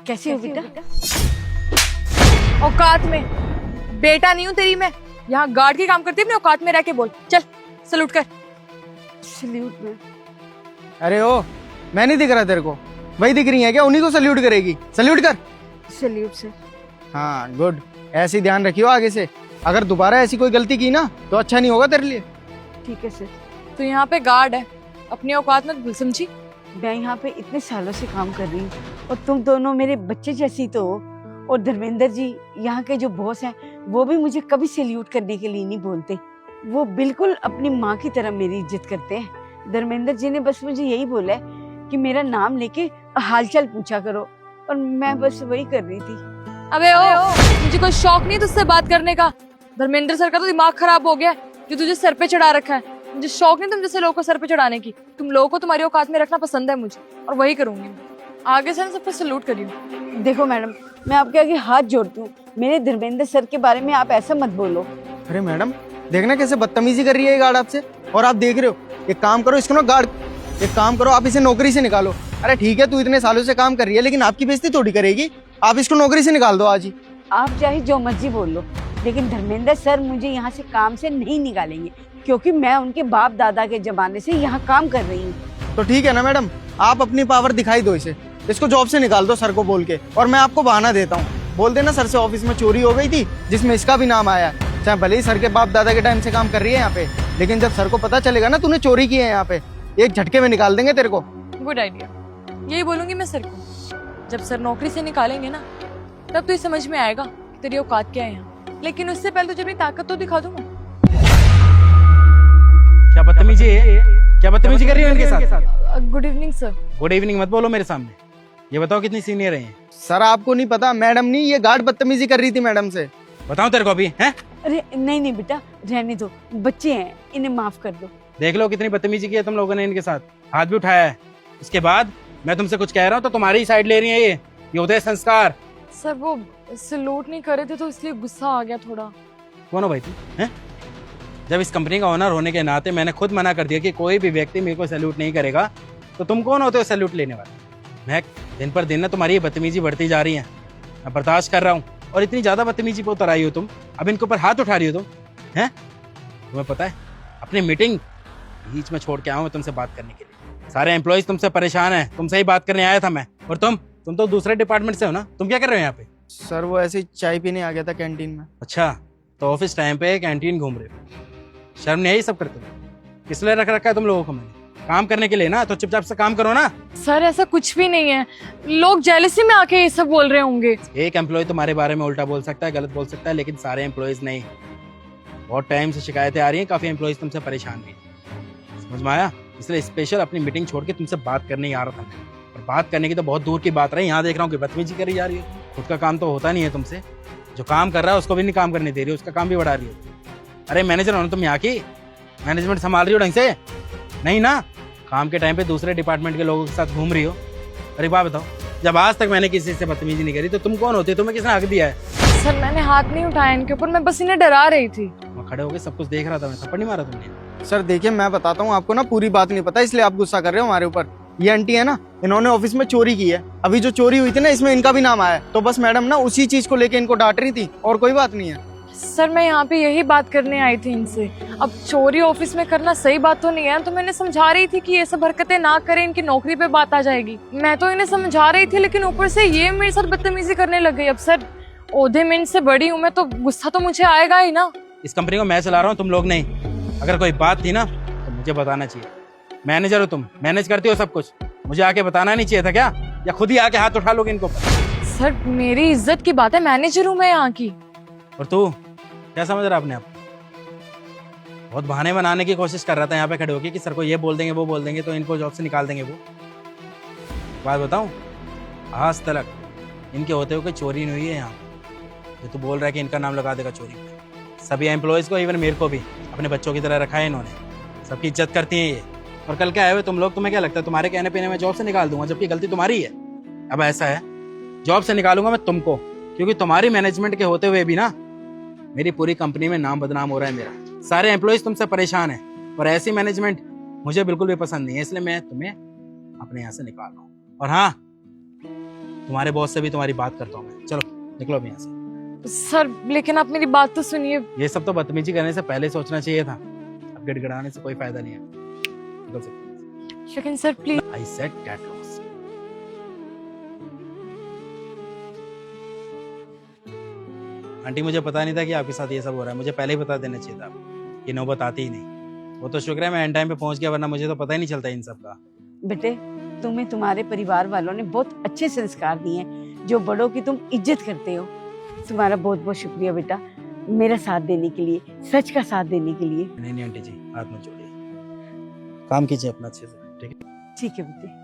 कैसे हो बेटा? औकात में बेटा नहीं हूँ तेरी मैं, यहाँ गार्ड की काम करती है, अपने औकात में रह के बोल। चल सलूट कर। सल्यूट में। अरे ओ, मैं नहीं दिख रहा तेरे को? वही दिख रही है क्या? उन्हीं को सल्यूट करेगी। सल्यूट कर। Salute sir. हाँ गुड, ऐसे ही ध्यान रखियो आगे से। अगर दोबारा ऐसी कोई गलती की ना तो अच्छा नहीं होगा तेरे लिए। ठीक है सर। तो यहाँ पे गार्ड है, अपनी औकात मत भूल, समझी? मैं यहाँ पे इतने सालों से काम कर रही हूँ और तुम दोनों मेरे बच्चे जैसी तो हो। और धर्मेंद्र जी यहाँ के जो बॉस हैं वो भी मुझे कभी सैल्यूट करने के लिए नहीं बोलते। वो बिल्कुल अपनी माँ की तरह मेरी इज्जत करते हैं। धर्मेंद्र जी ने बस मुझे यही बोला है कि मेरा नाम लेके हालचाल पूछा करो और मैं बस वही कर रही थी। अबे ओ, मुझे कोई शौक नहीं तुझसे बात करने का। धर्मेंद्र सर का तो दिमाग खराब हो गया है, जो तुझे सर पे चढ़ा रखा है। मुझे शौक नहीं तुम जैसे लोगों को सर पे चढ़ाने की। तुम लोगों को तुम्हारी औकात में रखना पसंद है मुझे, और वही करूंगी मैं। आगे से सबको सलूट करियो। देखो मैडम, मैं आपके आगे हाथ जोड़ती हूँ, मेरे धर्मेंद्र सर के बारे में आप ऐसा मत बोलो। अरे मैडम, देखना कैसे बदतमीजी कर रही है ये गार्ड आपसे। और आप देख रहे हो, एक काम करो इसको ना गार्ड, एक काम करो आप इसे नौकरी से निकालो। अरे ठीक है, तू इतने सालों से काम कर रही है, लेकिन आपकी बेइज्जती थोड़ी करेगी। आप इसको नौकरी से निकाल दो आज ही। आप चाहे जो मर्जी बोल लो, लेकिन धर्मेंद्र सर मुझे यहाँ से काम से नहीं निकालेंगे, क्योंकि मैं उनके बाप दादा के जमाने से यहाँ काम कर रही हूँ। तो ठीक है ना मैडम, आप अपनी पावर दिखाई दो इसे। इसको जॉब से निकाल दो सर को बोल के, और मैं आपको बहाना देता हूँ। बोल देना सर से ऑफिस में चोरी हो गई थी जिसमें इसका भी नाम आया है। चाहे भले ही सर के बाप दादा के टाइम से काम कर रही है यहाँ पे, लेकिन जब सर को पता चलेगा ना तूने चोरी की है यहाँ पे, एक झटके में निकाल देंगे तेरे को। गुड आइडिया, यही बोलूंगी मैं सर को। जब सर नौकरी से निकालेंगे ना, तब तुझे समझ में आएगा कि तेरी औकात क्या है यहाँ। लेकिन उससे पहले तुझे अपनी ताकत तो दिखा दूंगा। क्या बदतमीजी है? क्या बदतमीजी कर रही हो इनके साथ? Good evening sir. Good evening मत बोलो मेरे सामने। ये बताओ कितनी सीनियर है? सर आपको नहीं पता, मैडम नहीं, ये गार्ड बदतमीजी कर रही थी मैडम से। बताओ तेरे को अभी हैं? अरे नहीं नहीं बेटा, रहने दो, बच्चे हैं, इन्हें माफ कर दो। देख लो कितनी बदतमीजी की है तुम लोगों ने इनके साथ, हाथ भी उठाया है। उसके बाद मैं तुमसे कुछ कह रहा हूँ तो तुम्हारी ही साइड ले रही है। ये होते हैं संस्कार। सर वो सलूट नहीं कर रहे थे तो इसलिए गुस्सा आ गया थोड़ा। कौन हो भाई तुम? हैं? जब इस कंपनी का ओनर होने के नाते मैंने खुद मना कर दिया कि कोई भी व्यक्ति मेरे को सैल्यूट नहीं करेगा, तो तुम कौन होते हो सैल्यूट लेने वाले? मैं दिन पर दिन ना तुम्हारी ये बदतमीजी बढ़ती जा रही है, मैं बर्दाश्त कर रहा हूँ। और इतनी ज्यादा बदतमीजी पे उतर आई हो तुम, अब इनके ऊपर हाथ उठा रही हो तुम हैं? तुम्हें पता है अपनी मीटिंग बीच में छोड़ के आऊँ मैं तुमसे बात करने के लिए। सारे एम्प्लॉइज तुमसे परेशान है, तुमसे ही बात करने आया था मैं। और तुम तो दूसरे डिपार्टमेंट से हो ना, तुम क्या कर रहे हो यहाँ पे? सर वो ऐसे ही चाय पीने आ गया था कैंटीन में। अच्छा, तो ऑफिस टाइम पे कैंटीन घूम रहे हो? शर्म नहीं है ये सब करते हो? किस लिए रख रखा है तुम लोगों को मैंने? काम करने के लिए ना, तो चुपचाप से काम करो ना। सर ऐसा कुछ भी नहीं है, लोग जेलसी में आके ये सब बोल रहे होंगे। एक एम्प्लॉय तुम्हारे बारे में उल्टा बोल सकता है, गलत बोल सकता है, लेकिन सारे एम्प्लॉयज नहीं। बहुत टाइम से शिकायतें आ रही हैं, काफी एम्प्लॉयज तुमसे परेशान भी हैं। समझ में आया? इसलिए स्पेशल अपनी मीटिंग छोड़ के तुमसे बात करने ही आ रहा था मैं। और बात करने की तो बहुत दूर की बात रही, यहाँ देख रहा हूँ कि बदतमीजी करी जा रही है। खुद का काम तो होता नहीं है तुमसे, जो काम कर रहा है उसको भी नहीं काम करने दे रही है, उसका काम भी बढ़ा रही है। अरे मैनेजर हो ना तुम यहाँ की, मैनेजमेंट संभाल रही हो ढंग से? नहीं ना, काम के टाइम पे दूसरे डिपार्टमेंट के लोगों के साथ घूम रही हो। अरे बात बताओ, जब आज तक मैंने किसी से बदतमीजी नहीं करी तो तुम कौन होती हो? तुम्हें किसने हक दिया है? सर मैंने हाथ नहीं उठाया इनके ऊपर, मैं बस इन्हें डरा रही थी। मैं खड़े होके सब कुछ देख रहा था, मैं थप्पड़ नहीं मारा तुमने? सर देखिए, मैं बताता हूँ आपको ना, पूरी बात नहीं पता इसलिए आप गुस्सा कर रहे हो हमारे ऊपर। ये आंटी है ना, इन्होंने ऑफिस में चोरी की है। अभी जो चोरी हुई थी ना, इसमें इनका भी नाम आया है। तो बस मैडम ना उसी चीज को लेके इनको डांट रही थी, और कोई बात नहीं है। सर मैं यहाँ पे यही बात करने आई थी इनसे। अब चोरी ऑफिस में करना सही बात तो नहीं है, तो मैंने समझा रही थी कि ये सब हरकतें ना करें, इनकी नौकरी पे बात आ जाएगी। मैं तो इन्हें समझा रही थी, लेकिन ऊपर से ये मेरे साथ बदतमीजी करने लग गई। अब सर ओहदे में इनसे बड़ी हूँ मैं, तो गुस्सा तो मुझे आएगा ही ना। इस कंपनी को मैं चला रहा हूँ, तुम लोग नहीं। अगर कोई बात थी ना तो मुझे बताना चाहिए। मैनेजर हो तुम, मैनेज करती हो सब कुछ, मुझे आके बताना नहीं चाहिए था क्या? या खुद ही आके हाथ उठा लोगे इनको? सर मेरी इज्जत की बात है, मैनेजर हूँ मैं यहाँ की। और तू क्या समझ रहा अपने आप? बहुत बहाने बनाने की कोशिश कर रहा था यहाँ पे खड़े होके कि सर को ये बोल देंगे वो बोल देंगे तो इनको जॉब से निकाल देंगे। वो बात बताऊं, आज तक इनके होते हुए चोरी नहीं हुई है यहाँ। ये तो बोल रहा है कि इनका नाम लगा देगा चोरी पे। सभी एम्प्लॉयज को, इवन मेरे को भी अपने बच्चों की तरह रखा है इन्होंने। सबकी इज्जत करती हैं ये। और कल क्या आए हुए तुम लोग, तुम्हें क्या लगता है तुम्हारे कहने पे मैं जॉब से निकाल दूंगा, जबकि गलती तुम्हारी है। अब ऐसा है, जॉब से निकालूंगा मैं तुमको, क्योंकि तुम्हारी मैनेजमेंट के होते हुए भी ना मेरी पूरी कंपनी में नाम बदनाम हो रहा है मेरा। सारे एम्प्लॉयज तुमसे परेशान हैं, और ऐसी मैनेजमेंट मुझे बिल्कुल भी पसंद नहीं है। इसलिए मैं तुम्हें अपने यहाँ से निकाल रहा हूँ। और हाँ, तुम्हारे बॉस से भी तुम्हारी बात करता हूँ मैं। चलो निकलो अब यहाँ से। सर लेकिन आप मेरी बात तो सुनिए। ये सब तो बदतमीजी करने से पहले सोचना चाहिए था। अब गिड़गिड़ाने से कोई फायदा नहीं है। निकल सकते हैं। लेकिन sir please. I said get lost. Aunty मुझे पता नहीं था कि आपके साथ ये सब हो रहा है। मुझे पहले ही बता देना चाहिए था। ये नौबत आती ही नहीं। वो तो शुक्र है मैं एंड टाइम पे पहुंच गया, वरना मुझे तो पता ही नहीं चलता इन सब का। बेटे, तुम्हें तुम्हारे परिवार वालों ने बहुत अच्छे संस्कार दिए हैं, जो बड़ों की तुम इज्जत करते हो। तुम्हारा बहुत बहुत शुक्रिया बेटा, मेरा साथ देने के लिए, सच का साथ देने के लिए। नहीं नहीं आंटी जी, हाथ मत जोड़िए। काम कीजिए अपना अच्छे से, ठीक है? ठीक है बेटे।